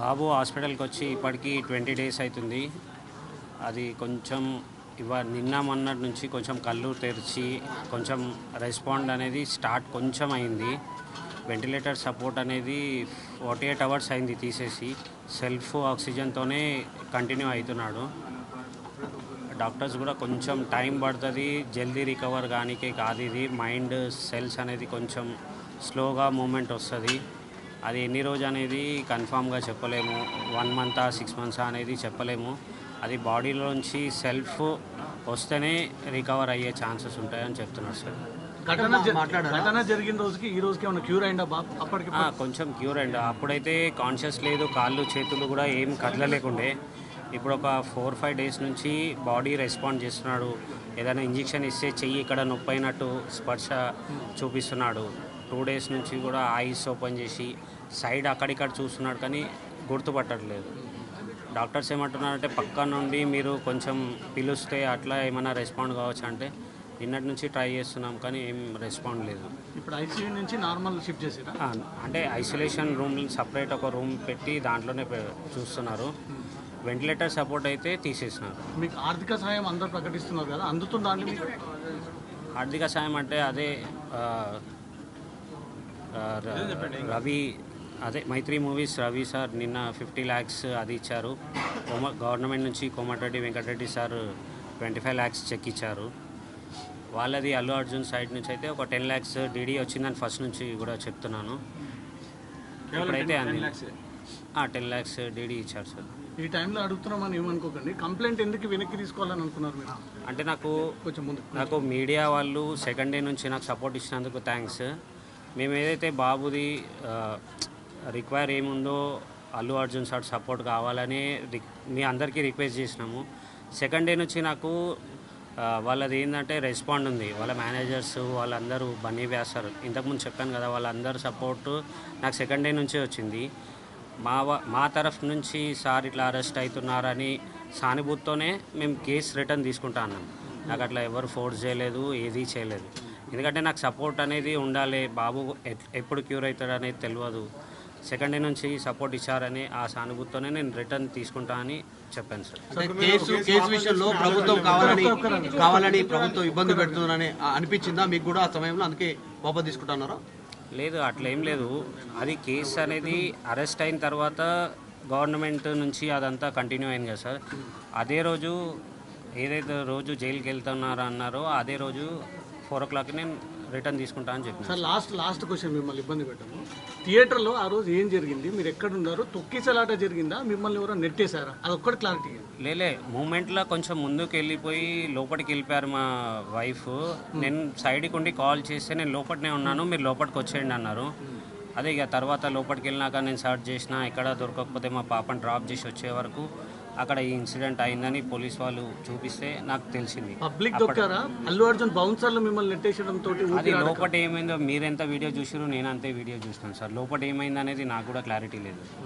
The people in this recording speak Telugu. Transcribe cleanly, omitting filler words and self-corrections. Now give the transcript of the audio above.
బాబు హాస్పిటల్కి వచ్చి ఇప్పటికీ 20 డేస్ అవుతుంది. అది కొంచెం నిన్న మొన్నటి నుంచి కొంచెం కళ్ళు తెరిచి కొంచెం రెస్పాండ్ అనేది స్టార్ట్ కొంచెం అయింది. వెంటిలేటర్ సపోర్ట్ అనేది 48 అవర్స్ అయింది తీసేసి, సెల్ఫ్ ఆక్సిజన్తోనే కంటిన్యూ అవుతున్నాడు. డాక్టర్స్ కూడా కొంచెం టైం పడుతుంది జల్దీ రికవర్ కానీకే కాదు, ఇది మైండ్ సెల్స్ అనేది కొంచెం స్లోగా మూమెంట్ వస్తుంది. అది ఎన్ని రోజు అనేది కన్ఫామ్గా చెప్పలేము, 1 మంత్ 6 మంత్స్ అనేది చెప్పలేము. అది బాడీలోంచి సెల్ఫ్ వస్తేనే రికవర్ అయ్యే ఛాన్సెస్ ఉంటాయని చెప్తున్నారు సార్. ఘటన జరిగిన రోజుకి ఈ రోజుకి ఏమైనా క్యూర్ అయిందా బాబు? అప్పటికి కొంచెం క్యూర్ అయింది. అప్పుడైతే కాన్షియస్ లేదు, కాళ్ళు చేతులు కూడా ఏం కదలలేకుండే. ఇప్పుడు ఒక 4-5 డేస్ నుంచి బాడీ రెస్పాండ్ చేస్తున్నాడు. ఏదైనా ఇంజెక్షన్ ఇస్తే చెయ్యి ఇక్కడ నొప్పి అయినట్టు స్పర్శ చూపిస్తున్నాడు. 2 డేస్ నుంచి కూడా ఐస్ ఓపెన్ చేసి సైడ్ అక్కడిక్కడ చూస్తున్నాడు, కానీ గుర్తుపట్టట్లేదు. డాక్టర్స్ ఏమంటున్నారంటే పక్క నుండి మీరు కొంచెం పిలుస్తే అట్లా ఏమైనా రెస్పాండ్ కావచ్చు అంటే, నిన్నటి నుంచి ట్రై చేస్తున్నాం కానీ ఏం రెస్పాండ్ లేదు. ఇప్పుడు ఐసీయూ నుంచి నార్మల్ షిఫ్ట్ చేసారా? అంటే ఐసోలేషన్ రూమ్ సపరేట్ ఒక రూమ్ పెట్టి దాంట్లోనే చూస్తున్నారు. వెంటిలేటర్ సపోర్ట్ అయితే తీసేసినారు. మీకు ఆర్థిక సాయం అందరూ ప్రకటిస్తున్నారు కదా, అందుతుందా? ఆర్థిక సాయం అంటే అదే రవి, అదే మైత్రి మూవీస్ రవి సార్ నిన్న 50 lakhs అది ఇచ్చారు. గవర్నమెంట్ నుంచి Komatireddy Venkatreddy sir 25 lakhs cheque ఇచ్చారు. వాళ్ళది అల్లు అర్జున్ సైడ్ నుంచి అయితే ఒక 10 lakhs డీడీ వచ్చిందని ఫస్ట్ నుంచి కూడా చెప్తున్నాను. ఇప్పుడైతే 10 lakhs డీడీ ఇచ్చారు సార్. ఈ టైంలో అడుగుతున్నామని ఏమనుకోకండి, కంప్లైంట్ ఎందుకు వెనక్కి తీసుకోవాలని అనుకున్నారు మీరు? అంటే నాకు మీడియా వాళ్ళు సెకండ్ డే నుంచి నాకు సపోర్ట్ ఇచ్చినందుకు థ్యాంక్స్. మేము ఏదైతే బాబుది రిక్వైర్ ఏముందో అల్లు అర్జున్ సార్ సపోర్ట్ కావాలని మీ అందరికీ రిక్వెస్ట్ చేసినాము. సెకండ్ డే నుంచి నాకు వాళ్ళది ఏంటంటే రెస్పాండ్ ఉంది. వాళ్ళ మేనేజర్స్ వాళ్ళందరూ బన్నీ వ్యాసర్ ఇంతకుముందు చెప్పాను కదా, వాళ్ళందరూ సపోర్టు నాకు సెకండ్ డే నుంచే వచ్చింది. మా తరఫు నుంచి సార్ ఇట్లా అరెస్ట్ అవుతున్నారని సానుభూతితోనే మేము కేసు రిటర్న్ తీసుకుంటా అన్నాం. నాకు అట్లా ఎవరు ఫోర్స్ చేయలేదు, ఏదీ చేయలేదు. ఎందుకంటే నాకు సపోర్ట్ అనేది ఉండాలి. బాబు ఎప్పుడు క్యూర్ అవుతాడు అనేది తెలియదు. సెకండ్ డే నుంచి సపోర్ట్ ఇచ్చారని ఆ సానుభూతితోనే నేను రిటర్న్ తీసుకుంటా అని చెప్పాను సార్. కేసు విషయంలో ప్రభుత్వం కావాలని ప్రభుత్వం ఇబ్బంది పెడుతుందని అనిపించిందా మీకు కూడా ఆ సమయంలో? అందుకే వాపస్ తీసుకుంటున్నారా? లేదు, అట్లా ఏం లేదు. అది కేసు అనేది అరెస్ట్ అయిన తర్వాత గవర్నమెంట్ నుంచి అదంతా కంటిన్యూ అయింది కదా సార్. అదే రోజు ఏదైతే రోజు జైలుకి వెళ్తున్నారో అన్నారో అదే రోజు 4 o'clock నేను రిటర్న్ తీసుకుంటా అని చెప్పాను సార్. లాస్ట్ క్వశ్చన్, మిమ్మల్ని ఇబ్బంది పెట్టాము. థియేటర్లో ఆ రోజు ఏం జరిగింది? మీరు ఎక్కడున్నారు? తొక్కిసలాట జరిగిందా? మిమ్మల్ని ఎవరో నెట్టేశారా? అది ఒక్కటి క్లారిటీ. లేలే, మూమెంట్లో కొంచెం ముందుకు వెళ్ళిపోయి లోపలికి వెళ్ళిపోయారు మా వైఫ్. నేను సైడ్కి ఉండి కాల్ చేస్తే నేను లోపలనే ఉన్నాను, మీరు లోపలికి వచ్చేయండి అన్నారు. అదే ఇక తర్వాత లోపలికి వెళ్ళినాక నేను సర్చ్ చేసిన, ఎక్కడ దొరకకపోతే మా పాపని డ్రాప్ చేసి వచ్చే వరకు అక్కడ ఈ ఇన్సిడెంట్ అయిందని పోలీస్ వాళ్ళు చూపిస్తే నాకు తెలిసింది. పబ్లిక్ దొక్కారా? అల్లు అర్జున్ బౌన్సర్లు మిమ్మల్ని నెట్టేయడంతో అది లోపల ఏమైందో మీరెంత వీడియో చూసారు, నేను అంతే వీడియో చూసినాను సార్. లోపల ఏమైంది అనేది నాకు కూడా క్లారిటీ లేదు.